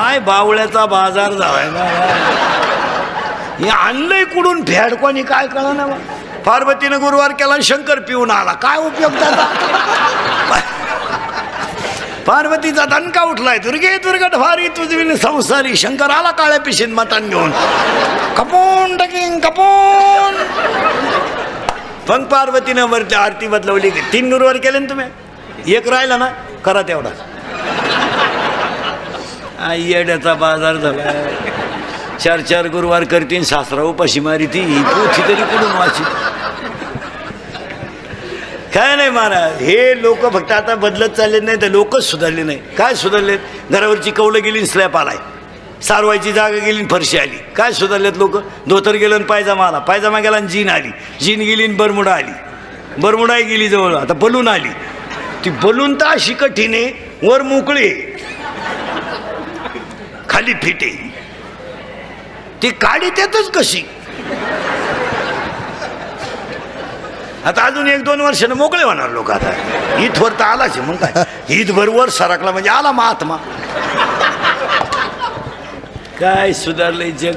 काय बावळ्याचा बाजार झालाय ना, हे आणलंय कुठून फॅड कोणी काय कळलं ना. पार्वतीनं गुरुवार केला शंकर पिऊन आला, काय उपयोग त्याचा. पार्वतीचा दणका उठलाय, दुर्गे दुर्गट भारी तुझी संसारी. शंकर आला काळ्या पिशीत मटण घेऊन, कपून टाकीन कपून. पण पार्वतीनं वरती आरती बदलवली. 3 गुरुवार केले ना तुम्ही, एक राहिला ना, करा तेवढा. येड्याचा बाजार झाला. 4 गुरुवार करतीन, सासरा उपाशी मारी ती पोथी तरी कुठून वाची. काय नाही महाराज, हे लोक फक्त आता बदलत चालले नाही, तर लोकच सुधारले नाही. काय सुधारलेत? घरावरची कौलं गेली, स्लॅप आलाय. सारवायची जागा गेली, फरशी आली. काय सुधारलेत लोक? धोतर गेलं, पायजामा आला. पायजामा गेला, जीन आली. जीन गेली, बरमुडा आली. बरमुडाही गेली जवळ. आता बलून आली. ती बलून तर अशी कठीण आहे, वर मोकळे, खाली फिटे. ती काढी त्यातच कशी. आता अजून 1-2 वर्षानं मोकळे होणार लोक. आता ईदवर तर आलाच, मग काय ईद बरोबर सरकला म्हणजे आला महात्मा. काय सुधारलंय जग.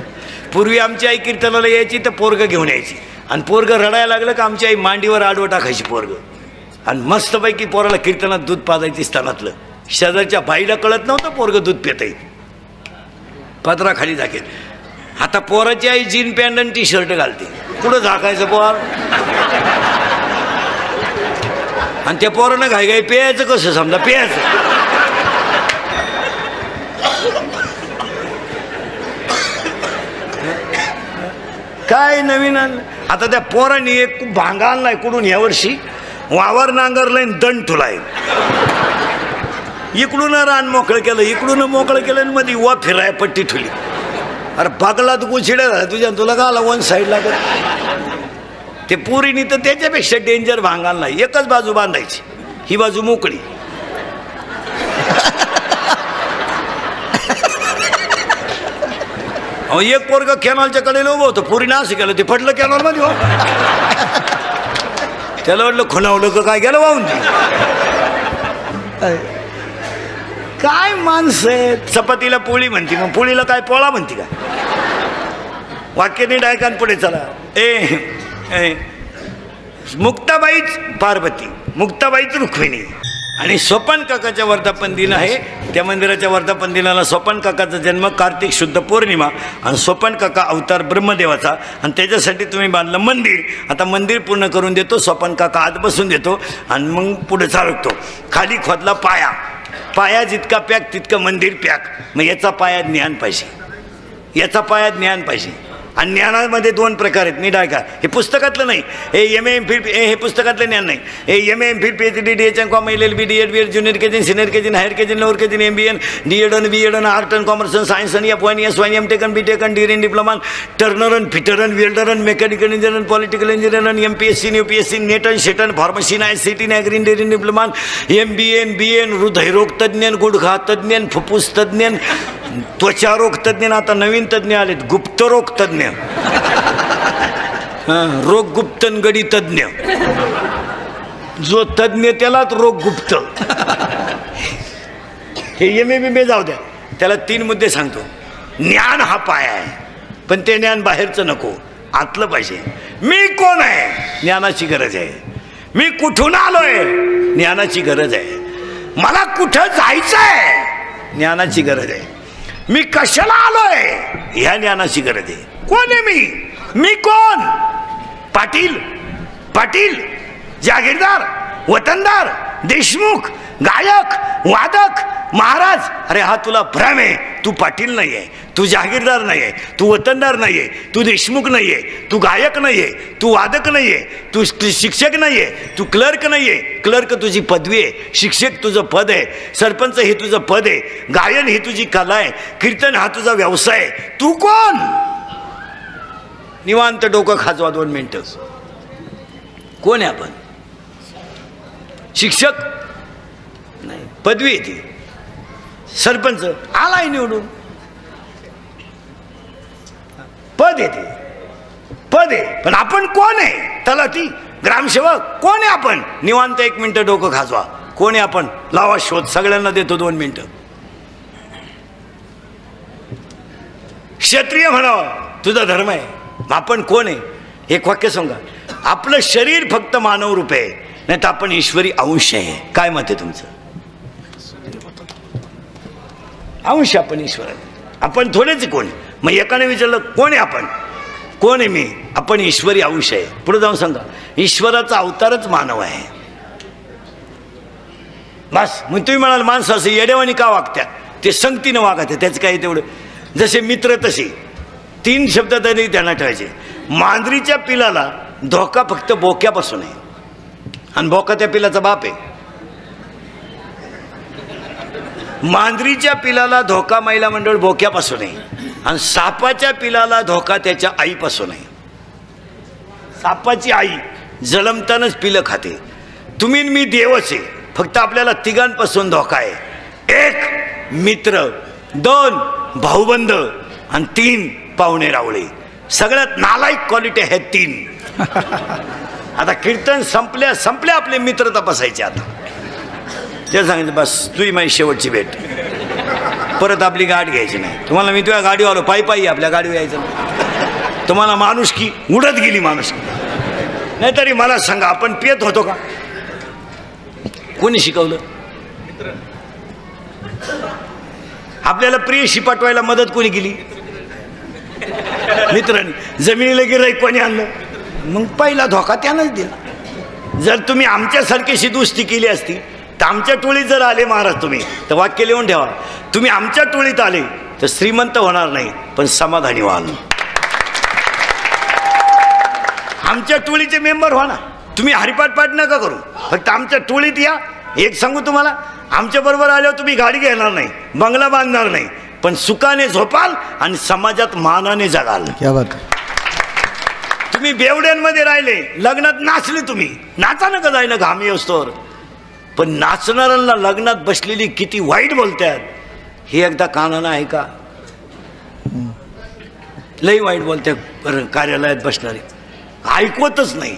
पूर्वी आमची आई कीर्तनाला यायची तर पोरग घेऊन यायची, आणि पोरग रडायला लागलं का आमची आई मांडीवर आडवं टाकायची पोरग, आणि मस्तपैकी पोराला कीर्तनात दूध पाजायची स्तनातलं. शेजारच्या बाईला कळत नव्हतं पोरग दूध पितंय, पदराखाली झाकेल. आता पोराची आई जीन पॅन्ट आणि टी-शर्ट घालते, कुठं झाकायचं पोर. आणि त्या पोरानं घाई प्यायचं कसं, समजा प्यायचं. काय नवीन आता त्या पोरांनी एक भांगा आणलाय कुठून यावर्षी, वावर नांगरलाय, दंड ठुलाय. इकडून रान मोकळं केलं, इकडून मोकळं केलं, आणि मध्ये वा फिराय पट्टी ठुली. अरे बगला तू गुचिड्या झाला तुझ्या, तुला का आला 1 साईड लागत. ते पुरीनी तर त्याच्यापेक्षा डेंजर भांग आणलाय. एकच बाजू बांधायची, ही बाजू मोकळी. अहो एक पोरग कॅनॉलच्या कडेला उभं होतं, पुरीनं असं केलं, ते पडलं कॅनॉल मध्ये. हो त्याला वाटलं खुणावलं का काय, गेलं वाहून. काय माणसं आहे. चपातीला पोळी म्हणते, मग पोळीला काय पोळा म्हणते का. वाक्याने डायकान पुढे चला. मुक्ताबाईच पार्वती, मुक्ताबाईच रुक्मिणी. आणि सोपान काकाच्या वर्धापन दिन आहे. त्या मंदिराच्या वर्धापन दिनाला सोपान काकाचा जन्म कार्तिक शुद्ध पौर्णिमा, आणि सोपान काका अवतार ब्रह्मदेवाचा, आणि त्याच्यासाठी तुम्ही बांधलं मंदिर. आता मंदिर पूर्ण करून देतो, सोपान काका आत बसून देतो, आणि मग पुढे चालवतो. खाली खोदला पाया, पाया जितका पॅक तितकं मंदिर पॅक. मग याचा पाया ज्ञान पाहिजे, याचा पाया ज्ञान पाहिजे. आणि ज्ञानामध्ये 2 प्रकार आहेत. नीट ऐका, हे पुस्तकातलं नाही, हे MA हे पुस्तकातलं ज्ञान नाही. हे MA MPhil PhD DHM LLB DEd BEd junior KG senior KG higher KG lower KG MBA DEd आणि BEd आणि आर्ट अँड कॉमर्स आणि सायन्स आणि F1 S1 M.Tech आणि B.Tech आणि डिग्री डिप्लोमा, टर्नर आणि फिटर आणि वेल्डर आणि mechanical engineer आणि पॉलिटिकल इंजिनियर आणि MPSC आणि UPSC नेट आणि शेट आणि फार्मसी आणि ICT आणि agri dairy diploma, MBA BA हृदयरोग तज्ज्ञ, गुडघा तज्ज्ञ, फुफ्फुस तज्ज्ञ, त्वचारोग तज्ज्ञ. आता नवीन तज्ज्ञ आलेत, गुप्तरोग तज्ज्ञ, रोग गुप्त गडी तज्ज्ञ. जो तज्ज्ञ त्यालाच रोग गुप्त. हे MA BA जाऊ द्या, त्याला 3 मुद्दे सांगतो. ज्ञान हा पाया आहे, पण ते ज्ञान बाहेरचं नको, आतलं पाहिजे. मी कोण आहे, ज्ञानाची गरज आहे. मी कुठून आलोय, ज्ञानाची गरज आहे. मला कुठं जायचं आहे, ज्ञानाची गरज आहे. मी कशाला आलोय, ह्या ज्ञानाची गरज आहे. कोण आहे मी कोण. पाटील, पाटील, जागीरदार, वतनदार, देशमुख, गायक, वादक, महाराज. अरे हा तुला भ्रम आहे. तू पाटील नाही आहे, तू जागीरदार नाही आहे, तू वतनदार नाही आहे, तू देशमुख नाही आहे, तू गायक नाही आहे, तू वादक नाही आहे, तू शिक्षक नाही आहे, तू क्लर्क नाही आहे. क्लर्क तुझी पदवी आहे, शिक्षक तुझं पद आहे, सरपंच हे तुझं पद आहे, गायन ही तुझी कला आहे, कीर्तन हा तुझा व्यवसाय आहे. तू कोण. निवांत डोकं खाजवा 2 मिनिटं. कोण आहे आपण. शिक्षक नाही, पदवी येते. सरपंच आलाय निवडून, पद येते, पद आहे. पण आपण कोण आहे. तलाठी, ग्रामसेवक, कोण आहे आपण. निवांत 1 मिनिटं डोकं खाजवा. कोण आहे आपण. लावा शोध, सगळ्यांना देतो 2 मिनिटं. क्षत्रिय म्हणावं तुझा धर्म आहे. आपण कोण आहे? एक वाक्य सांगा. आपलं शरीर फक्त मानव रूप आहे, नाही तर आपण ईश्वरी अंश आहे. काय मत आहे तुमचं? अंश आपण ईश्वर आहे. आपण थोडेच कोण? मग एकाने विचारलं कोण आहे आपण? कोण आहे मी? आपण ईश्वरी अंश आहे. पुढे जाऊन सांगा ईश्वराचा अवतारच मानव आहे. बस. मग तुम्ही म्हणाल माणसं असं येडेवानी का वागत्या? ते संगतीनं वागत त्याचं काही तेवढं. जसे मित्र तसे 3 शब्द तरी ध्यानात ठेवायचे. मांजरीच्या पिलाला धोका फक्त बोक्यापासून आहे, आणि बोका त्या पिलाचा बाप आहे. मांजरीच्या पिलाला धोका महिला मंडळ बोक्यापासून आहे, आणि सापाच्या पिलाला धोका त्याच्या आईपासून आहे. सापाची आई जलमतानच पिलं खाते. तुम्ही मी देवच आहे, फक्त आपल्याला तिघांपासून धोका आहे. 1 मित्र, 2 भाऊबंद, आणि 3 पाहुणे रावळे. सगळ्यात नालायक क्वालिटी आहेत 3. आता कीर्तन संपल्या आपले मित्र तपासायचे. आता ते सांगितलं बस तुझी माझी शेवटची भेट, परत आपली गाठ घ्यायची नाही. तुम्हाला मी तुझ्या गाडीवर आलो, पायी आपल्या गाडीवर यायचं नाही. तुम्हाला माणुसकी उडत गेली माणुसकी. नाहीतरी मला सांगा आपण पियत होतो का? कोणी शिकवलं? आपल्याला प्रियशी पटवायला मदत कोणी केली? मित्रांनी. जमिनीला गिऱ्हाईक कोणी आणलं? मग पहिला धोका त्यानंच दिला. जर तुम्ही आमच्यासारखीशी दोस्ती केली असती तर आमच्या टोळीत जर आले महाराज तुम्ही, तर वाक्य लिहून ठेवा, तुम्ही आमच्या टोळीत आले तर श्रीमंत होणार नाही पण समाधानी व्हाल. आमच्या टोळीचे मेंबर व्हा ना. तुम्ही हरिपाठ नका करू, फक्त आमच्या टोळीत या. एक सांगू तुम्हाला, आमच्या बरोबर आल्यावर तुम्ही गाडी घेणार नाही, बंगला बांधणार नाही, पण सुखाने झोपाल आणि समाजात मानाने जगाल. क्या बात. तुम्ही बेवड्यांमध्ये राहिले, लग्नात नाचले, तुम्ही नाचा नका जायला घामी असतोवर, पण नाचणाऱ्यांना लग्नात बसलेली किती वाईट बोलतात हे एकदा कानानं ऐका. लई वाईट बोलतात कार्यालयात बसणारे, ऐकवतच नाही.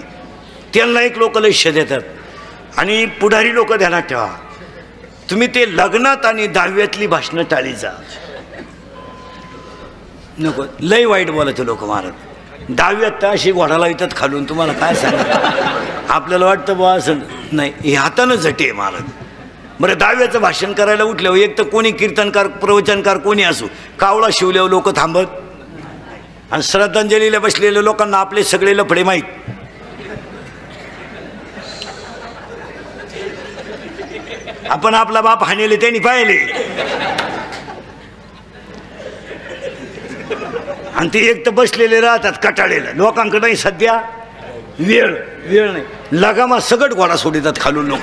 त्यांना एक लोक लक्ष देतात. आणि पुढारी लोक ध्यानात ठेवा, तुम्ही ते लग्नात आणि 10वीतली भाषणं टाळी जा. नको, लई वाईट बोलायचे लोक महाराज. 10वीत तर अशी घोडाला येतात खालून, तुम्हाला काय सांगा. आपल्याला वाटतं बुवा असं नाही, हे हातानं झटे आहे महाराज. बरं 10वीचं भाषण करायला उठल्यावर एक तर कोणी कीर्तनकार प्रवचनकार कोणी असो, कावळा शिवल्यावर लोक थांबत, आणि श्रद्धांजलीला बसलेल्या लोकांना आपले सगळे लफडे माहीत. आपण आपला बाप हाणेले त्यांनी पाहिले, आणि ते एक तर बसलेले राहतात कटाळलेलं. लोकांकडे सध्या वेळ नाही, लगामा सगट घोडा सोडतात खालून लोक,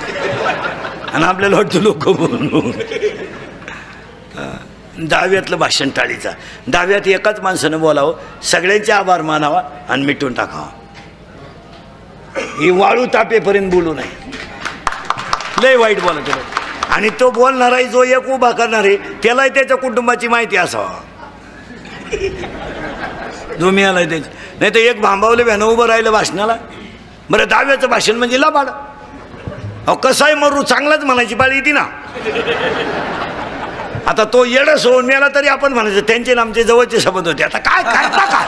आणि आपल्याला वाटतं लोक 10वीतलं भाषण टाळीचा. 10वीत एकाच माणसानं बोलावं, सगळ्यांचे आभार मानावा आणि मिटून टाकावा. ही वाळू तापेपर्यंत बोलू नये. लय वाईट बोलायचं. आणि तो बोलणार आहे जो एक उभा करणार आहे त्यालाही त्याच्या कुटुंबाची माहिती असावा. जो मिळालाय त्याची. नाही तर एक भांबावले भ्यानं उभं राहिलं भाषणाला. बरं 10वीचं भाषण म्हणजे लाबाड. अहो कसाही मरू चांगलाच म्हणायची पाळी येते ना. आता तो येडं सोडून मिळाला तरी आपण म्हणायचं त्यांचे आमचे जवळचे संबंध होते. आता काय करता का?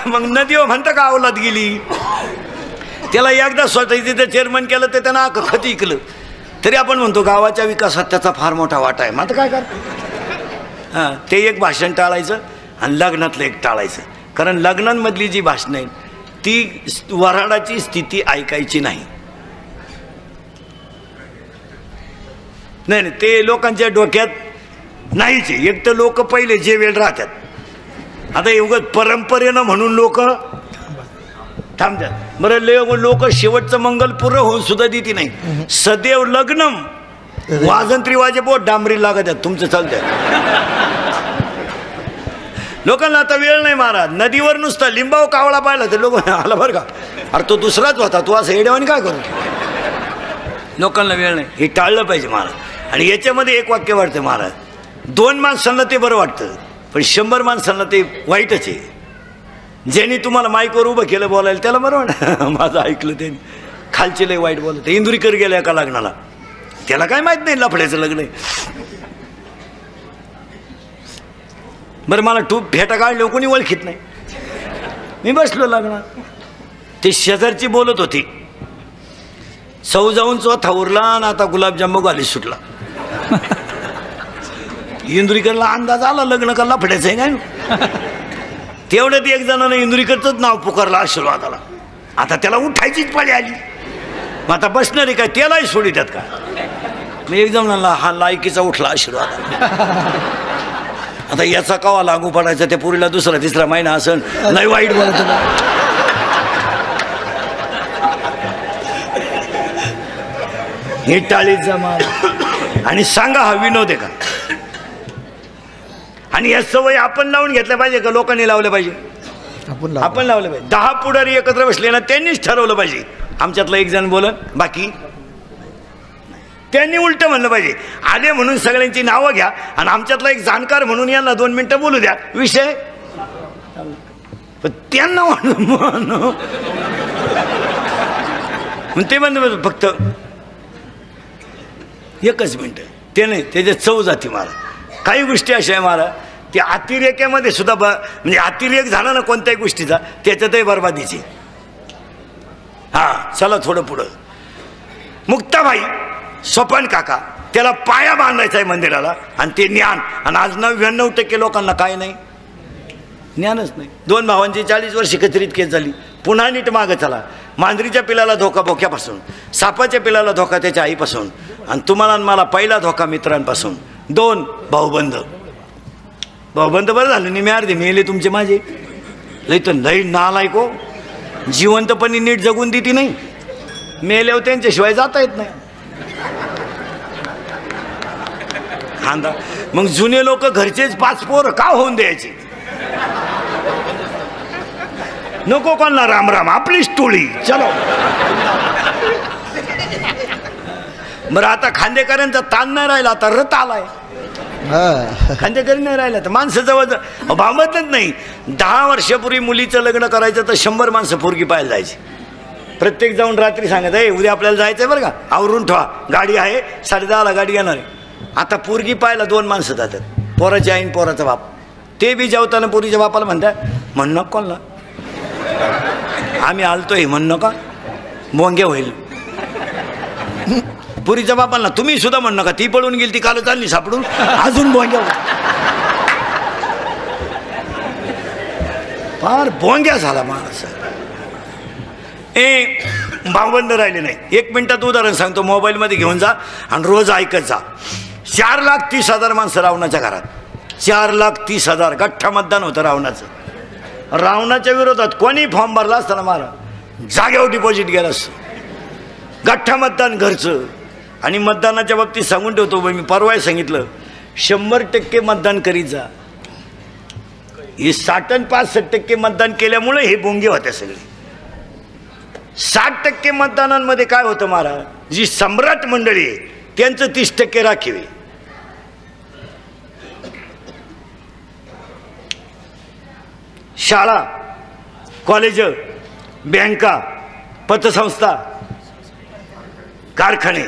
मग नदीवर म्हणतं का अवलाद गेली. त्याला एकदा स्वतःची तिथे चेअरमन केलं तर त्यांना खत ऐकलं तरी आपण म्हणतो गावाच्या विकासात त्याचा फार मोठा वाटा आहे. मग आता काय कर. हां, ते एक भाषण टाळायचं आणि लग्नातलं एक टाळायचं. कारण लग्नांमधली जी भाषणं आहेत ती वऱ्हाडाची स्थिती ऐकायची नाही. नाही ते लोकांच्या डोक्यात नाहीच. एक तर लोक पहिले जे वेळ राहतात, आता एवढं परंपरेनं म्हणून लोक थांबतात. बरं लोक शेवटचं मंगल पूर्ण होऊन सुद्धा देते नाही. सदैव लग्नम वाजंत्री वाजे बोट डांबरी लागत आहेत तुमचं चालतंय. लोकांना आता वेळ नाही महाराज. नदीवर नुसता लिंबाव कावळा पाहिला तर लोक आला बरं का, अरे तो दुसराच होता, तू असं येड्यावानी काय करू. लोकांना वेळ नाही. हे टाळलं पाहिजे महाराज. आणि याच्यामध्ये एक वाक्य वाटतं महाराज, 2 माणसांना ते बरं वाटतं पण 100 माणसांना ते वाईटच आहे. ज्यांनी तुम्हाला माईकवर उभं केलं बोलायला त्याला बरं वाटतं. माझं ऐकलं ते खालचे लय वाईट बोलत. इंदुरीकर गेल्या एका लग्नाला, त्याला काय माहित नाही लफड्याचं लग्न आहे. बरं मला तू फेटा काढलो कोणी ओळखीत नाही. मी बसलो लग्नात. ते शेजारची बोलत होती, सौ जाऊन चौथा उरला आणि आता गुलाबजाम गाली सुटला. इंदुरीकरला अंदाज आला लग्न का लफड्याचं आहे काय. तेवढ्यात एक जणानं इंदुरीकरचंच नाव पुकारलं आशीर्वादाला. आता त्याला उठायचीच पाळी आली. मग आता बसणारी काय त्यालाही सोडी त्यात का. मी एक जणांना हा लायकीचा उठला आशीर्वाद. आता याचा कवा लागू पडायचा त्या पुरीला दुसरा तिसरा महिना असन नाही वाईट बोलत. हे टाळीत जमा आणि सांगा हा विनोद आहे का. आणि या सवय आपण लावून घेतल्या पाहिजे का लोकांनी लावल्या पाहिजे. आपण लावलं पाहिजे. 10 पुढारी एकत्र बसले ना त्यांनीच ठरवलं पाहिजे. आमच्यातलं एक जण बोलत बाकी त्यांनी उलट म्हणलं पाहिजे. आले म्हणून सगळ्यांची नावं घ्या आणि आमच्यातला एक जाणकार म्हणून यांना 2 मिनिटं बोलू द्या विषय. त्यांना ते म्हणलं फक्त एकच मिनटं. ते नाही त्याच्यात चव जाती मला. काही गोष्टी अशा आहे मला ते अतिरेक्यामध्ये सुद्धा म्हणजे अतिरेक झाला ना कोणत्याही गोष्टीचा त्याच्यातही बरबादीची. हां चला थोडं पुढं. मुक्ताबाई स्वपन काका त्याला पाया बांधायचा आहे मंदिराला आणि ते ज्ञान. आणि आज 99% लोकांना काय नाही ज्ञानच नाही. 2 भावांची 40 वर्षे कचरीत केस झाली. पुन्हा नीट मागं चला. मांजरीच्या पिलाला धोका बोक्यापासून, सापाच्या पिलाला धोका त्याच्या आईपासून आणि तुम्हाला आणि मला पहिला धोका मित्रांपासून. 2 भाऊबंद बरं झालं निम्या अर्धे मेले तुमचे माझे. लई तर लई नालायको जिवंतपणी नीट जगून देती नाही. मेल्यावर त्यांच्याशिवाय जाता येत नाही. खांदा मग जुने लोक घरचेच 5 पोरं का होऊन द्यायचे. नको कोणला राम राम आपलीच टोळी चलो. बरं आता खांदेकरांचा ताण नाही राहिला. आता रथ आलाय. खांदेकरी नाही राहिला तर माणसं जवळ भावतच नाही. 10 वर्षापूर्वी मुलीचं लग्न करायचं तर 100 माणसं पोरगी पाहायला जायची. प्रत्येक जाऊन रात्री सांगत आहे उद्या आपल्याला जायचंय बरं का आवरून ठेवा गाडी आहे 10:30ला गाडी येणार आहे. आता पोरगी पाहायला 2 माणसं जातात. पोराची आईन पोराचा बाप. ते बी जेवताना पोरीच्या बापाला म्हणतात म्हणणं कोणला आम्ही आलतोय म्हणणं का बोंग्या होईल. पुरीच्या बापांना तुम्ही सुद्धा म्हणणं का ती पळून गेली ती काल चालली सापडून अजून बोंग्या फार बोंग्या झाला माणूस. भावबंद राहिले नाही. 1 मिनिटात उदाहरण सांगतो. मोबाईलमध्ये घेऊन जा आणि रोज ऐकत जा. 4,30,000 माणसं रावणाच्या घरात. 4,30,000 गठ्ठा मतदान होतं रावणाचं. रावणाच्या विरोधात कोणी फॉर्म भरला असताना मारा जागेवर डिपॉझिट गेला असतं. गठ्ठा मतदान घरचं. आणि मतदानाच्या बाबतीत सांगून ठेवतो मी परवाही सांगितलं 100% मतदान करीत जा. हे 60 आणि 65% मतदान केल्यामुळे हे बोंगे होते सगळे. 60% मतदानांमध्ये काय होतं महाराज जी सम्राट मंडळी आहे त्यांचं 30% राखीव आहे. शाळा कॉलेज बँका पतसंस्था कारखाने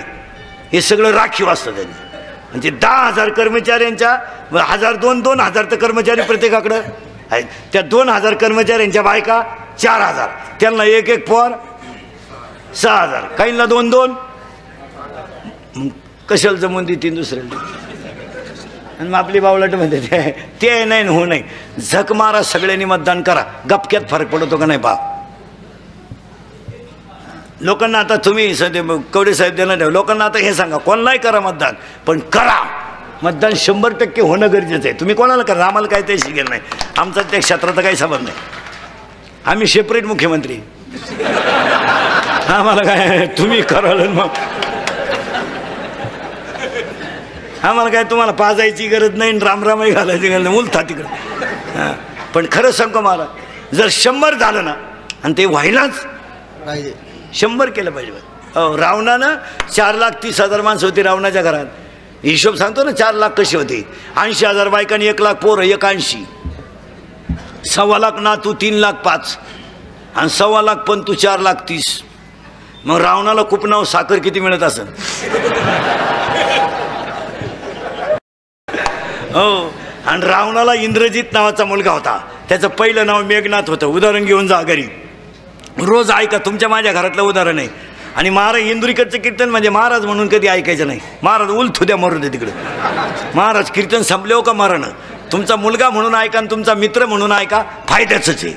हे सगळं राखीव असतं त्यांनी. म्हणजे 10,000 कर्मचाऱ्यांच्या 1,000 2,000 तर कर्मचारी प्रत्येकाकडं आहेत. त्या 2,000 कर्मचाऱ्यांच्या बायका 4,000 त्यांना एक पोर 6,000 काहींना 2 कशाला जमून देतील दुसऱ्याला. आणि मग आपली बावलाट म्हणते ते नाही होऊ नाही. झक मारा सगळ्यांनी मतदान करा. गपक्यात फरक पडतो का नाही पहा. लोकांना आता तुम्ही सध्या कवडे साहेब देणार ठेव लोकांना आता हे सांगा कोणालाही करा मतदान पण करा. मतदान 100% होणं गरजेचं आहे. तुम्ही कोणाला करा आम्हाला काय ते शिकेल नाही. आमचा त्या क्षेत्राचा काही संबंध नाही. आम्ही सेपरेट मुख्यमंत्री. आम्हाला काय तुम्ही कराल मग आम्हाला काय तुम्हाला पाजायची गरज नाही रामरामाई घालायची गरज नाही. उलथा तिकडं. हां पण खरं सांगतो मला जर 100 झालं ना आणि ते व्हायलाच पाहिजे 100 केलं पाहिजे. रावणानं 4,30,000 माणसं होती रावणाच्या घरात. हिशोब सांगतो ना 4 लाख कशी होती. 80,000 बायकांनी 1 लाख पोरं 81 1.25 लाख ना तू 3,05,000 आणि 1.25 लाख पण तू 4,30,000 मग रावणाला खूप नाव साखर किती मिळत असेल. हो. आणि रावणाला इंद्रजित नावाचा मुलगा होता. त्याचं पहिलं नाव मेघनाथ होतं. उदाहरण घेऊन जा घरी, रोज ऐका. तुमच्या माझ्या घरातलं उदाहरण आहे. आणि महाराज इंदुरीकरचं कीर्तन म्हणजे महाराज म्हणून कधी ऐकायचं नाही. महाराज उलथू द्या मरून दे तिकडे. महाराज कीर्तन संपले हो का मरण. तुमचा मुलगा म्हणून ऐका आणि तुमचा मित्र म्हणून ऐका, फायद्याचंच आहे.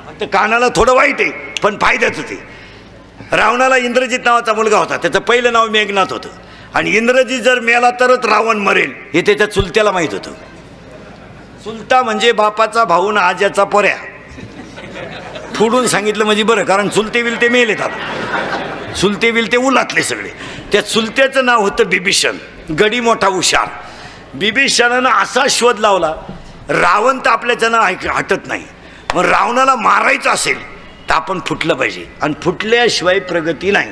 फक्त कानाला थोडं वाईट आहे पण फायद्याचंच आहे. रावणाला इंद्रजित नावाचा मुलगा होता. त्याचं पहिलं नाव मेघनाथ होतं. आणि इंद्रजित जर मेला तरच रावण मरेल हे त्याच्या चुलत्याला माहीत होतं. चुलता म्हणजे बापाचा भाऊ ना आज्याचा पोऱ्या. फोडून सांगितलं म्हणजे बरं, कारण चुलते विलते मेलेत. आता चुलते विलते उलातले सगळे. त्या चुलत्याचं नाव होतं बिभीषण. गडी मोठा हुशार. बिभीषणानं असा शोध लावला, रावण तर आपल्याच्यानं हटत नाही. मग रावणाला मारायचं असेल तर आपण फुटलं पाहिजे. आणि फुटल्याशिवाय प्रगती नाही.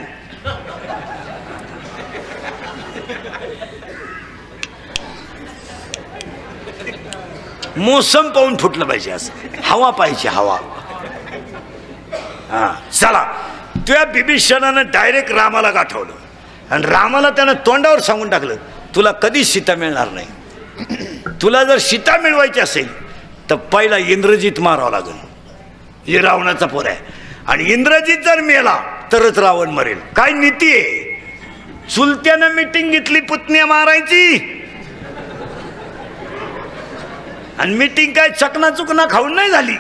मोसम पाहून फुटलं पाहिजे. असं हवा पाहिजे, हवा. हा चला. त्या बिभीषणानं डायरेक्ट रामाला गाठवलं. आणि रामाला त्यानं तोंडावर सांगून टाकलं, तुला कधीच सीता मिळणार नाही. तुला जर सीता मिळवायची असेल तर पहिला इंद्रजित मारावा लागेल. हे रावणाचा पोर आहे. आणि इंद्रजित जर मेला तरच रावण मरेल. काय नीती आहे. चुलत्यानं मिटिंग घेतली पुतण्या मारायची. आणि मिटिंग काय चकना चुकना खाऊन नाही झाली.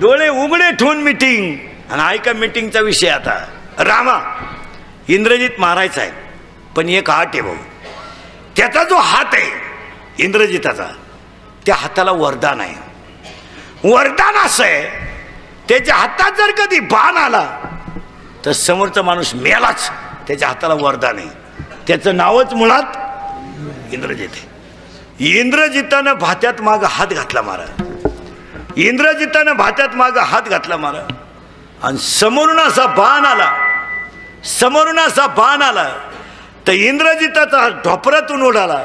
डोळे उघडे ठेवून मिटिंग. आणि ऐका मिटिंगचा विषय आता. रामा, इंद्रजित मारायचा आहे पण एक हात आहे भाऊ. त्याचा जो हात आहे इंद्रजिताचा, त्या हाताला वरदान आहे. वरदान असं आहे, त्याच्या हातात जर कधी बाण आला तर समोरचा माणूस मेलाच. त्याच्या हाताला वरदान आहे. त्याचं नावच मुळात इंद्रजित आहे. इंद्रजितानं भात्यात माग हात घातला महाराज. इंद्रजितानं भात्यात माग हात घातला महाराज. आणि समोरून असा बाण आला, समोरून असा बाण आला तर इंद्रजिताचा ढोपरातून उडाला,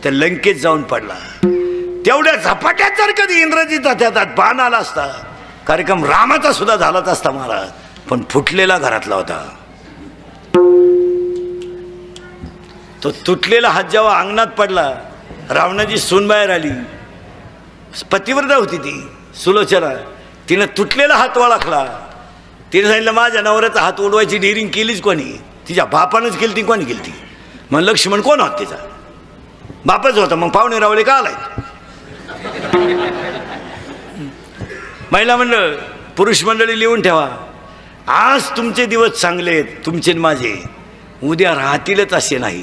त्या लंकेत जाऊन पडला. तेवढ्या झपाट्यात जर कधी इंद्रजिताच्या हातात बाण आला असता, कार्यक्रम रामाचा सुद्धा झालाच असता महाराज. पण फुटलेला घरातला होता. तो तुटलेला हात जेव्हा अंगणात पडला, रावणाची सून बाहेर आली. पतिव्रता होती ती सुलोचना. तिनं तुटलेला हात ओळखला. तिने सांगितलं, माझ्या नवऱ्याचा हात उडवायची डिरिंग केलीच कोणी? तिच्या बापानंच केली. ती कोणी केली ती? मग लक्ष्मण कोण होत? तिचा बापच होता. मग पाहुणे रावले का आलाय? महिला मंडळ, पुरुष मंडळी लिहून ठेवा, आज तुमचे दिवस चांगले आहेत, तुमचे माझे. उद्या राहतीलच असे नाही.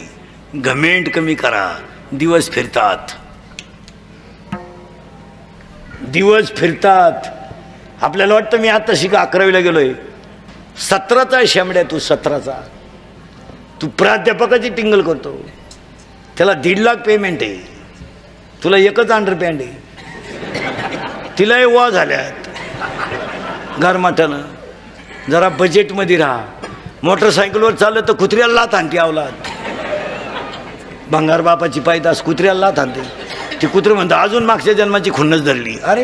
घमेंड कमी करा. दिवस फिरतात, दिवस फिरतात. आपल्याला वाटतं मी आता शिका 11वीला गेलोय. 17चा आहे शेमड्या तू. 17चा तू प्राध्यापकाची टिंगल करतो. त्याला 1.5 लाख पेमेंट आहे. तुला एकच अंडरपॅन्ट आहे. तिलाही वा झाल्यात घरमाठानं. जरा बजेटमध्ये राहा. मोटरसायकलवर चाललं तर कुत्र्याला लाथ आणते अवलाद. भंगार बापाची पायदास कुत्र्याला लाथ आणते. ती कुत्र म्हणतं अजून मागच्या जन्माची खुन्नस धरली. अरे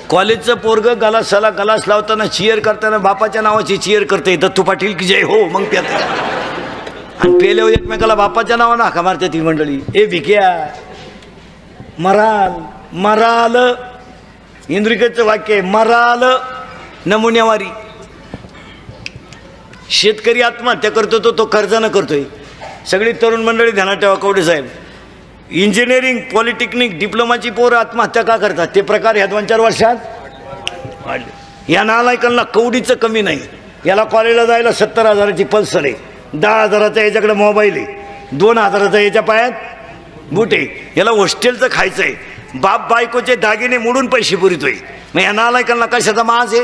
कॉलेजचं पोरग गलासाला गलास लावताना चिअर करताना बापाच्या नावाची चिअर करते. दत्तू पाटील की जय हो. मग प्यात आणि पेल्यावर एकमेकाला बापाच्या नावानं हाका मारते ती मंडळी. ए भिक्या मराल मराल. इंद्रिकेचं वाक्य आहे, मराल नमुन्यावारी. शेतकरी आत्महत्या करतो तो कर्जानं करतोय. सगळी तरुण मंडळी ध्यानात ठेवा. कवडे साहेब, इंजिनिअरिंग पॉलिटेक्निक डिप्लोमाची पोरं आत्महत्या का करतात? ते प्रकार ह्या 2-4 वर्षात वाढले. या नालायकांना कवडीचं कमी नाही. याला कॉलेजला जायला 70,000ची पल्सर आहे, 10,000चा याच्याकडे मोबाईल आहे, 2,000चा याच्या पायात बूट आहे. याला हॉस्टेलचं खायचं आहे. बाप बायकोचे दागिने मोडून पैसे पुरतोय. मग या नालायकांना कशाचा माज आहे?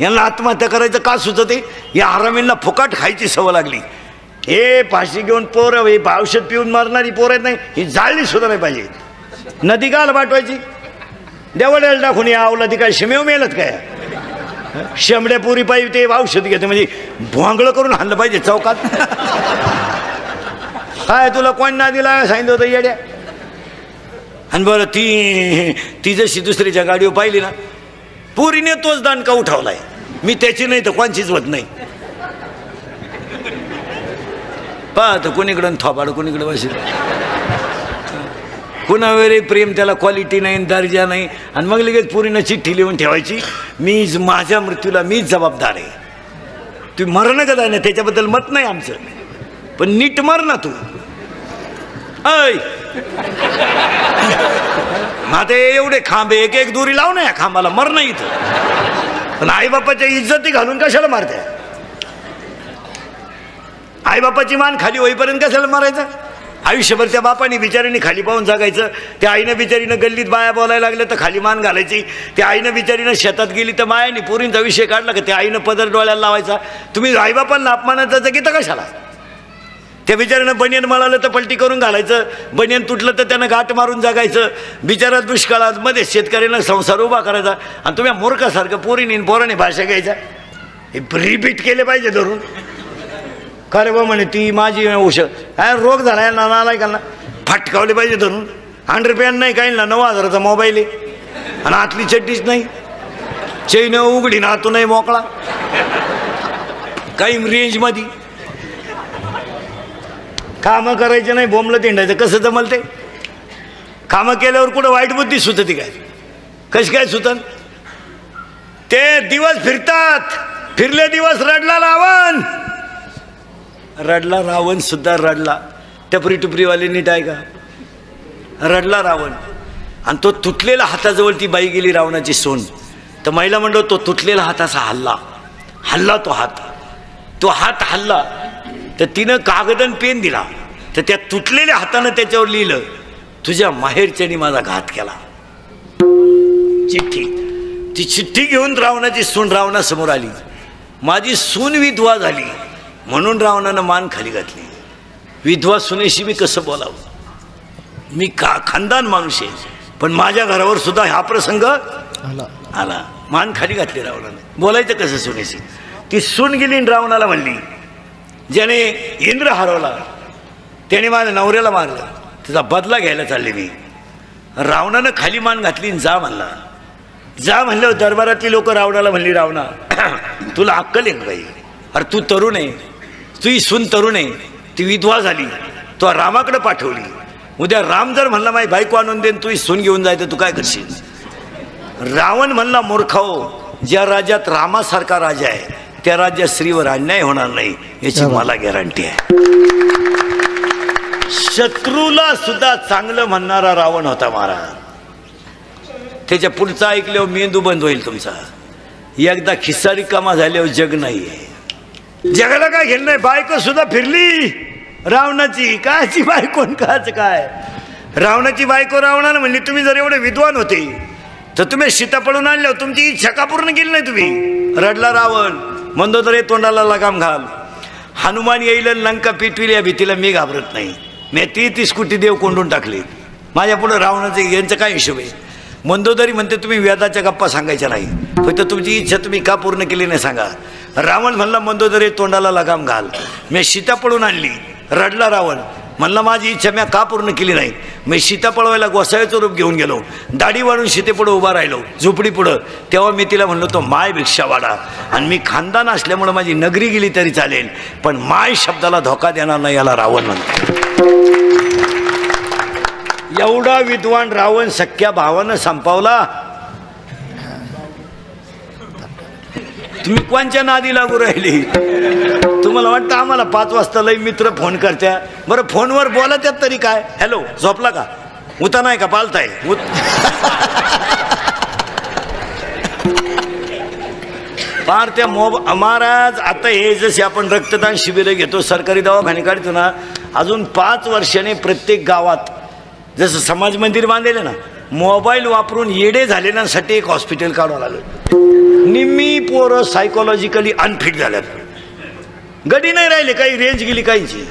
यांना आत्महत्या करायचं का सुचते? या हरामींना फुकाट खायची सवय लागली. हे फाशी घेऊन पोरं, हे औषध पिऊन मारणारी पोरं नाही, ही जाळली सुद्धा नाही पाहिजे. नदी काल पाठवायची? देवड्याला टाकून या आवला ती काय शिमेव मेलत काय? शेंबड्या पुरी पाहिजे ते औषध घेते म्हणजे भोंगळं करून आणलं पाहिजे चौकात. काय तुला कोण ना दिला सांगितलं होतं येड्या? आणि बरं ती जशी दुसरीच्या गाडीवर पाहिली ना, पुरीने तोच दांडका उठवलाय, मी त्याची नाही तर कोणचीच होत नाही. पाहतो कोणीकडं थोबाड कोणीकडं बसेल, कुणावरही प्रेम, त्याला क्वालिटी नाही, दर्जा नाही. आणि मग लगेच पुरीनं चिठ्ठी लिहून ठेवायची, मी माझ्या मृत्यूला मीच जबाबदार आहे. तू मरण का ना त्याच्याबद्दल मत नाही आमचं, पण नीट मर ना तू. ऐ आता एवढे खांबे एक एक दोरी लाव ना या खांबाला, मर नाही इथं. पण आईबापाच्या इज्जती घालून कशाला मारते? आईबापाची मान खाली होईपर्यंत कशाला मारायचं? आयुष्यभर त्या बापाने बिचारीने खाली पाहून जगायचं. त्या आईनं बिचारीनं गल्लीत बाया बोलायला लागल्या तर खाली मान घालायची. त्या आईनं बिचारीनं शेतात गेली तर मायाने पोरींचा विषय काढला का त्या आईनं पदर डोळ्याला लावायचा. तुम्ही आईबापांना अपमानाचा जगीता कशाला? त्या बिचाऱ्यानं बनियन मळालं तर पलटी करून घालायचं, बनियन तुटलं तर त्यानं गाठ मारून जगायचं. बिचारा दुष्काळामध्ये शेतकऱ्यांना संसार उभा करायचा आणि तुम्ही मूर्खासारखं पोरीने पोराने भाषा घ्यायचा. हे रिपीट केले पाहिजे धरून. खरे बा म्हणे ती माझी औषध काय रोग झाला नालाय का ना, फटकावले पाहिजे धरून. अंडरपॅन नाही काही ना, 9,000चा मोबाईल आहे आणि आतली चड्डीच नाही, चैन उघडी ना तो नाही मोकळा, काही रेंजमध्ये. कामं करायचे नाही, बोंबलं तिंडायचं, कसं जमल ते? कामं केल्यावर कुठं वाईट बुद्धी सुचती काय? कशी काय सुतन? ते दिवस फिरतात, फिरले दिवस रडला रावण, रडला रावण सुद्धा रडला. टपरी टुपरीवाले नीट आहे का? रडला रावण. आणि तो तुटलेला हाताजवळ ती बाई गेली रावणाची सोन. तर महिला म्हणलो तो तुटलेला हात असा हल्ला, हल्ला तो हात हल्ला. तर तिनं कागदन पेन दिला, तर त्या तुटलेल्या हातानं त्याच्यावर लिहिलं, तुझ्या माहेरच्यानी माझा घात केला. चिठ्ठी. ती चिठ्ठी घेऊन रावणाची सून रावणासमोर आली. माझी सून विधवा झाली म्हणून रावणानं मान खाली घातली. विधवा सुनेशी मी कसं बोलावं? मी खानदान माणूस आहे, पण माझ्या घरावर सुद्धा हा प्रसंग आला. मान खाली घातली रावणानं. बोलायचं कसं सुनेशी? ती सून गेली आणि रावणाला म्हणली, ज्याने इंद्र हरवला त्याने माझ्या नवऱ्याला मारलं, त्याचा बदला घ्यायला चालले मी. रावणानं खाली मान घातली आणि जा म्हणला. जा म्हणलं. दरबारातली लोक रावणाला म्हणली, रावणा तुला अक्कल आहे बाई? अरे तू तरुण आहे, तुझी सून तरुण आहे, ती विधवा झाली, तू रामाकडे पाठवली. उद्या राम जर म्हणला माझी बायको आणून देन, तुझी सून घेऊन जायचं, तू काय करशील? रावण म्हणला, मूर्खाओ, ज्या राज्यात रामासारखा राजा आहे त्या राज्यात स्त्रीवर अन्याय होणार नाही याची मला गॅरंटी आहे. शत्रूला सुद्धा चांगलं म्हणणारा रावण होता महाराज. त्याच्या पुढचं ऐकल्यावर मेंदू बंद होईल तुमचा. एकदा खिस्सा रिकामा झाल्यावर जग नाहीये. जगाला काय घेणं नाही. बायको सुद्धा फिरली रावणाची. कायची बायको काच काय? रावणाची बायको रावणानं म्हणली, तुम्ही जर एवढे विद्वान होते तर तुम्ही सीता पळून आणल्यावर तुमची इच्छा का पूर्ण केली नाही तुम्ही? रडला रावण. मंदोदरे तोंडाला लगाम घाल. हनुमान येईल लंका पेटविली या भीतीला मी घाबरत नाही. मी 30 कोटी देव कोंडून टाकले. माझ्या पुढे रावणाचं यांचं काय हिशोब आहे? मंदोदरी म्हणते तुम्ही वेदाच्या गप्पा सांगायच्या नाही, फक्त तुमची इच्छा तुम्ही का पूर्ण केली नाही सांगा. रावण म्हणला, मंदोदरी तोंडाला लगाम घाल. मी सीता पळून आणली. रडला रावण. म्हणला माझी इच्छा मी का पूर्ण केली नाही. मी सीता पळवायला गोसाव्याचं रूप घेऊन गेलो, दाढी वाढून सीतेपुढं उभा राहिलो झोपडी पुढं. तेव्हा मी तिला म्हणलो तो माय भिक्षा वाढा. आणि मी खानदान असल्यामुळं माझी नगरी गेली तरी चालेल, पण माय शब्दाला धोका देणार नाही, याला रावण म्हणते. एवढा विद्वान रावण सख्या भावानं संपवला. तुम्ही कोणच्या नादी लागू राहिली? तुम्हाला वाटतं आम्हाला 5 वाजता लई मित्र फोन करत्या? बरं फोनवर बोला त्यात तरी काय? हॅलो, झोपला का? उता नाही का? पालताय पार त्या महाराज. आता हे जसे आपण रक्तदान शिबिरं घेतो, सरकारी दवाखाने काढतो ना, अजून 5 वर्षाने प्रत्येक गावात जसं समाज मंदिर बांधलेलं ना, मोबाईल वापरून येडे झालेल्यांसाठी एक हॉस्पिटल काढावं लागलं. निम्मी पोरं सायकोलॉजिकली अनफिट झाल्यात. गडी नाही राहिले, काही रेंज गेली, काहींची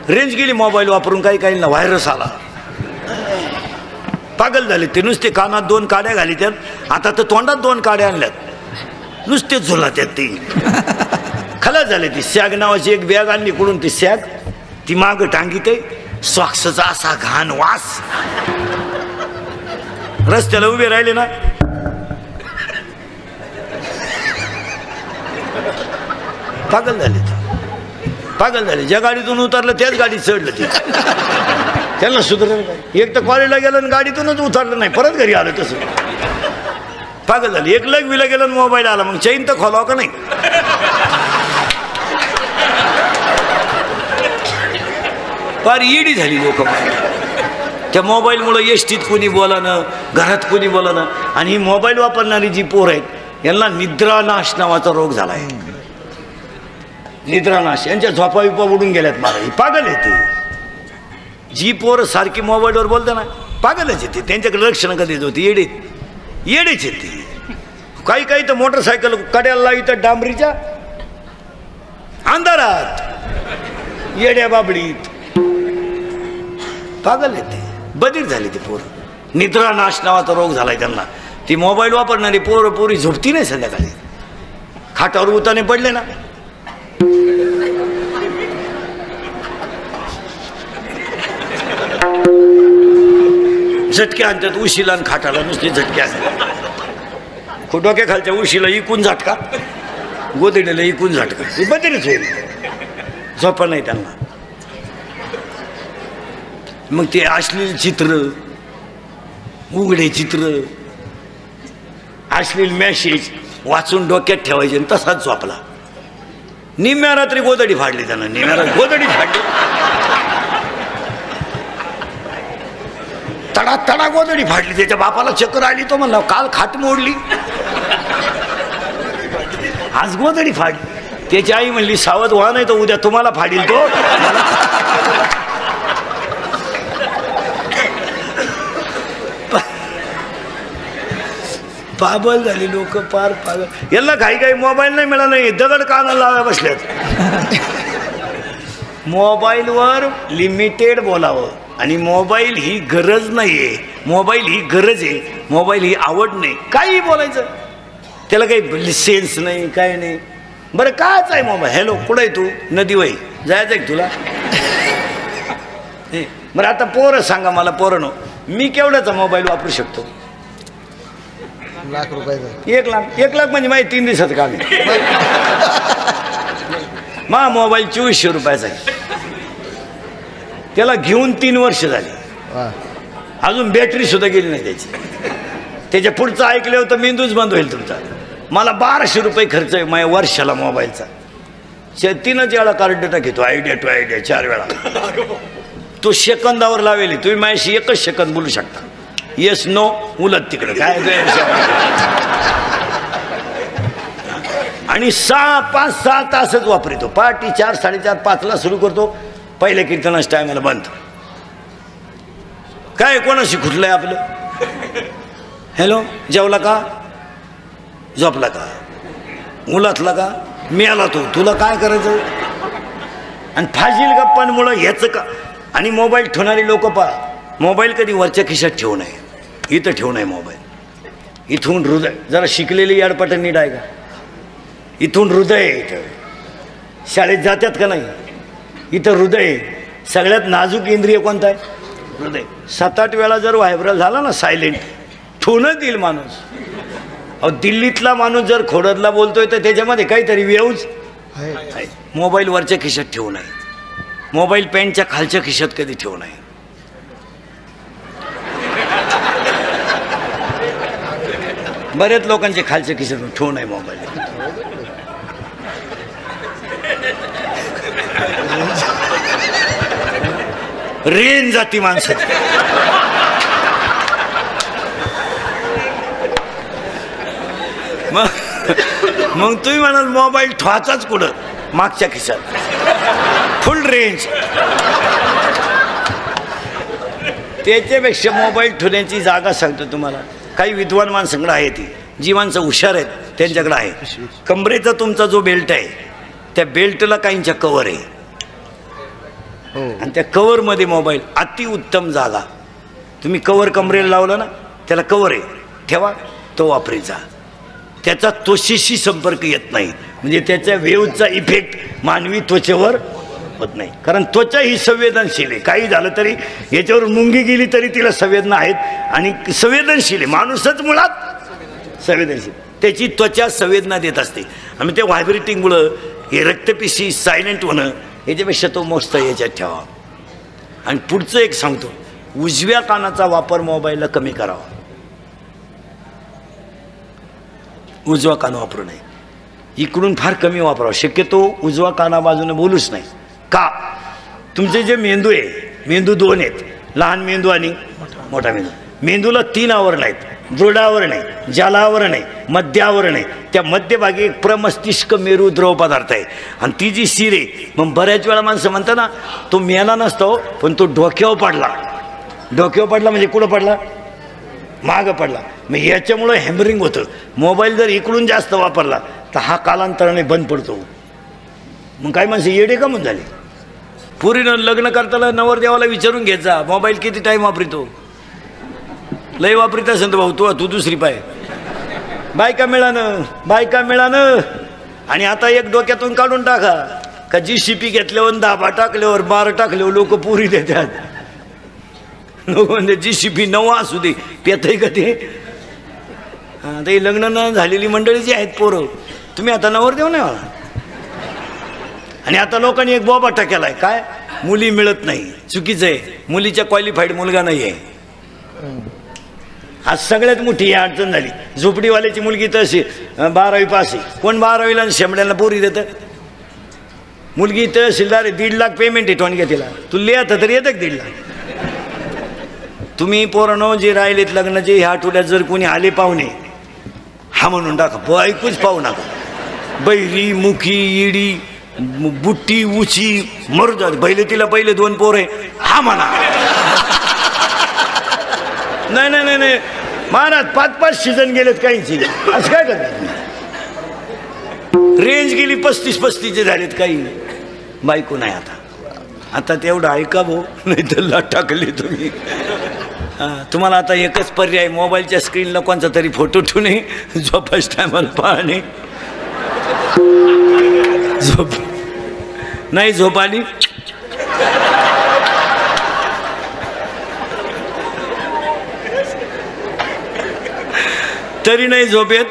रेंज गेली मोबाईल वापरून. काहींना व्हायरस आला, पागल झाले ते. नुसते कानात 2 काड्या घाली त्यात, आता तर तोंडात 2 काड्या आणल्यात, नुसते झुला त्यात. ती खलास झाले. ती सॅग नावाची एक बॅग आणली कुठून, ती सॅग ती माग टांगीते, स्वाक्षचा असा घाण वास. रस्त्याला उभे राहिले ना, पागल झाले पागल झाले. ज्या गाडीतून उतरलं त्याच गाडीत चढलं ते. त्यांना सुधारलं काय? एक तर कॉलेजला गेलं आणि गाडीतूनच उतरलं नाही, परत घरी आलं तसं. पागल झाली. एक विला गेलं मोबाईल आला, मग चैन तर खोलाव का नाही? फार ईडी झाली लोक. त्या मोबाईलमुळं एसटीत कोणी बोलानं, घरात कोणी बोलानं. आणि ही मोबाईल वापरणारी जी पोर आहेत यांना निद्रानाश नावाचा रोग झाला आहे. निद्रानाश. यांच्या झोपा बिपा उडून गेल्यात. मला ही पागल येते. जी पोर सारखी मोबाईलवर बोलते ना, पागलच येते. त्यांच्याकडे लक्षणं कधीच होती, येडेच येते. काही काही तर मोटरसायकल कड्याला लावितात डांबरीच्या अंधारात, येड्या बाबडीत. पागल येते. बधीर झाली ती पोर. निद्रानाश नावाचा रोग झालाय त्यांना. ती मोबाईल वापरणारी पोरी झोपती नाही संध्याकाळी. खाटावर उताने पडले ना, झटके आणतात उशीला आणि खाटाला. नुसते झटके असतात. डोक्या खालच्या उशीला इकून झटका, गोदडीला इकून झटका. हे बधीरच होईल. झोपा नाही त्यांना. मग ते अश्लील चित्र, उघडे चित्र, अश्लील मॅसेज वाचून डोक्यात ठेवायचे आणि तसाच झोपला. निम्म्या रात्री गोदडी फाडली त्यानं. निम्म्या रात्री गोदडी फाडली. तडा तडा गोदडी फाडली. त्याच्या बापाला चक्कर आली. तो म्हणला काल खाट मोडली, आज गोदडी फाडली. त्याची आई म्हणली सावध व्हा नाही तर उद्या तुम्हाला फाडील तो. पागल झाली लोक, पार पागल. यांना काही काही मोबाईल नाही मिळाला नाही, दगड कानाला लावा बसल्यात. मोबाईलवर लिमिटेड बोलावं. आणि मोबाईल ही गरज नाहीये, मोबाईल ही गरज आहे, मोबाईल ही आवड नाही. काही बोलायचं त्याला काही सेन्स नाही, काय नाही. बरं काच आहे मोबाईल. हॅलो कुठं आहे तू? नदी वय जायचं आहे तुला? बरं आता पोरं सांगा मला, पोरं मी केवढ्याचा मोबाईल वापरू शकतो? ₹1,00,000. 1,00,000 म्हणजे माझी 3 दिवसाचं काम आहे. मा मोबाईल 2400 रुपयाचा आहे. त्याला घेऊन 3 वर्ष झाली, अजून बॅटरी सुद्धा गेली नाही त्याची. त्याच्या पुढचं ऐकलं होतं मेंदूच बंद होईल तुमचा. मला 1200 रुपये खर्च आहे माझ्या वर्षाला मोबाईलचा. 3च वेळा कार्ड टाकतो, आयडिया टू आयडिया 4 वेळा. तो सेकंदावर लावेल. तुम्ही माझ्याशी 1च सेकंद बोलू शकता. येस नो उलट तिकडे काय. आणि 5-6 तासच वापरतो. पहाटे 4, 4:30, 5ला सुरू करतो. पहिल्या कीर्तनाच्या टायमाला बंद. काय कोणाशी खुटलंय आपलं? हॅलो जेवला का? झोपला का? मुलातला का? मिळाला तो. तुला काय करायचं? आणि फाजील गप्पांमुळं ह्याचं का. आणि मोबाईल ठेवणारी लोक पहा, मोबाईल कधी वरच्या खिशात ठेवू नये. इथं ठेवू नये मोबाईल. इथून हृदय, जरा शिकलेली याडपाटं नीट आहे का? इथून हृदय आहे. इथं शाळेत जातात का नाही? इथं हृदय. सगळ्यात नाजूक इंद्रिय कोणतं आहे? हृदय. 7-8 वेळा जर व्हायब्रल झाला ना सायलेंट, ठेवूनच देईल माणूस. अहो दिल्लीतला माणूस जर खोडदला बोलतोय तर त्याच्यामध्ये काहीतरी वेऊज आहे. मोबाईल वरच्या खिशात ठेवू नये. मोबाईल पॅन्टच्या खालच्या खिशात कधी ठेवू नये. बरेच लोकांचे खालच्या खिशात ठेवू नये मोबाईल. रेन जाती माणसाची. मग तुम्ही म्हणाल मोबाईल ठेवाचाच कुठं? मागच्या खिशात. फुल रेंज. त्याच्यापेक्षा मोबाईल ठेवण्याची जागा सांगतो तुम्हाला. काही विद्वान माणसांकडे आहे ती, जी माणसं हुशार आहेत त्यांच्याकडे आहे. कमरेचा तुमचा जो बेल्ट आहे त्या बेल्टला काहींच्या कवर आहे. आणि त्या कवरमध्ये मोबाईल. अतिउत्तम जागा. तुम्ही कवर कमरेला लावलं ना, त्याला कवर आहे, ठेवा, तो वापरीत जा. त्याचा त्वचेशी संपर्क येत नाही. म्हणजे त्याच्या वेव्हचा इफेक्ट मानवी त्वचेवर होत नाही. कारण त्वचा ही संवेदनशील आहे. काही झालं तरी याच्यावर मुंगी गेली तरी तिला संवेदना आहेत. आणि संवेदनशील आहे. माणूसच मुळात संवेदनशील. त्याची त्वचा संवेदना देत असते. आणि त्या व्हायब्रेटिंगमुळं हे रक्तपिशी सायलेंट होणं याच्यापेक्षा तो मस्त याच्यात ठेवा. आणि पुढचं एक सांगतो, उजव्या कानाचा वापर मोबाईलला कमी करावा. उजवा कान वापरू नये, इकडून फार कमी वापरावं. शक्यतो उजवा काना बाजूने बोलूच नाही. का? तुमचे जे मेंदू आहे, मेंदू दोन आहेत, लहान मेंदू आणि मोठा मेंदू. मेंदूला 3 आवरण आहेत, दृढावरण आहे, जालावरण आहे, मध्यावरण आहे. त्या मध्यभागी एक प्रमस्तिष्क मेरू द्रव पदार्थ आहे आणि ती जी शिर आहे. मग बऱ्याच वेळा माणसं म्हणतात ना, तो मेला नसतो पण तो डोक्यावर पडला. डोक्यावर पडला म्हणजे कुठं पडला? मागं पडला. मग याच्यामुळं हॅमरिंग होतं. मोबाईल जर इकडून जास्त वापरला तर हा कालांतराने बंद पडतो. मग काय माणसं येडे का म्हणून झाले? पुरीनं लग्न करताना नवरदेवाला विचारून घेत जा, मोबाईल किती टाईम वापरितो. लय वापरित असेल तर भाऊ तू दुसरी पाय. बायका मिळानं. आणि आता एक डोक्यातून काढून टाका का GCP घेतल्यावर 10 टाकल्यावर 12 टाकल्यावर लोक पुरी देतात. म्हणजे GCP 9 असू दे, पेतय का ते? ते लग्न न झालेली मंडळी जी आहेत पोरं, तुम्ही आता नवरदेव नाही मला. आणि आता लोकांनी एक बोबाटा केलाय, काय? मुली मिळत नाही. चुकीचं आहे. मुलीच्या क्वालिफाईड मुलगा नाही आहे. आज सगळ्यात मोठी अडचण झाली. झोपडीवाल्याची मुलगी तर अशी 12वी पास आहे. कोण 12वीला आणि शेंबड्यांना पोरी देतं? मुलगी तहसीलदार आहे, 1.5 लाख पेमेंट आहे टोनक्या तिला. तू लिहात तरी येतं 1.5 लाख. तुम्ही पोरांनो जे राहिलेत लग्नाचे ह्या आठवड्यात जर कोणी आले पाहुणे, हा म्हणून टाका, बायकोच पाहू नका. बैरी, मुखी, इडी, बुट्टी, उची, मरुदात. तिला पहिले 2 पोर आहे, हा म्हणा. नाही महाराज 5-5 सीझन गेलेत काहींची. असं काय करतात? रेंज गेली 35-35 झालेत काही. बायको नाही आता तेवढं ऐका भाऊ, नाही तर लाट टाकली तुम्ही. तुम्हाला आता एकच पर्याय, मोबाईलच्या स्क्रीनला कोणता तरी फोटो ठेवणे, झोपायच्या टायमाला पाहणे. झोप आली तरी नाही झोप येत,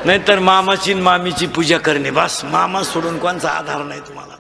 नाहीतर मामाची मामीची पूजा करणे. बस मामा सोडून कोणचा आधार नाही तुम्हाला.